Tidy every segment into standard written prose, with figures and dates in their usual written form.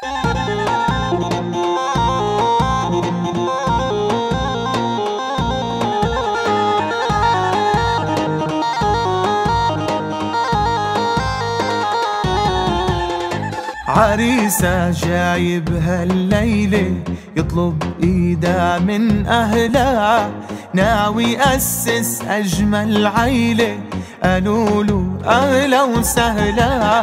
عريسة جايب هالليلة يطلب ايدها من اهلها، ناوي اسس اجمل عيلة، قالوله اهلا وسهلا.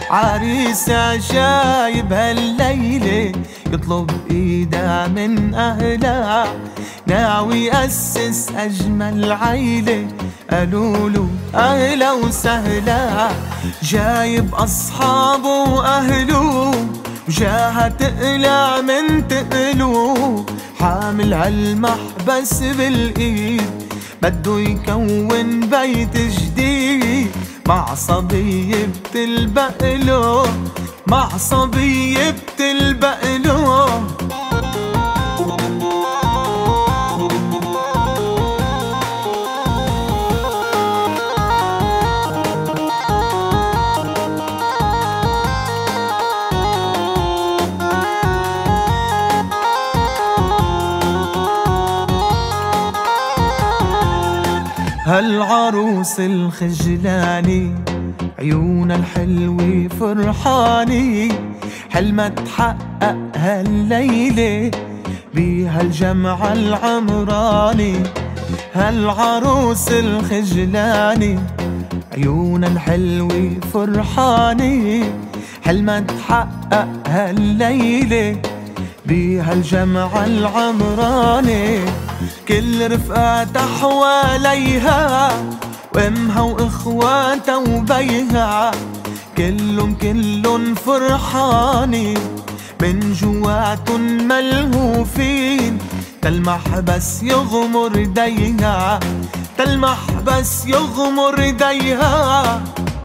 عريسة جايب هالليلة يطلب ايدها من اهلها، ناوي اسس اجمل عيلة، قالوله اهلا وسهلا. جايب اصحابه واهله وجاها تقلع من تقله، حامل هالمحبس بالايد بده يكون بيت جديد، مع صبية بتلبقله، مع صبية بتلبقله. هالعروس الخجلاني عيونها الحلوة فرحاني، حلمها تحقق هالليلة بهالجمع العمراني. هالعروس الخجلاني عيونها الحلوة فرحاني، حلمها تحقق هالليلة بهالجمع العمراني. كل رفقاتها حواليها وامها واخواتها وبيها، كلن فرحاني من جواتن ملهوفين، تلمح بس يغمر ايديها، تلمح بس يغمر ايديها.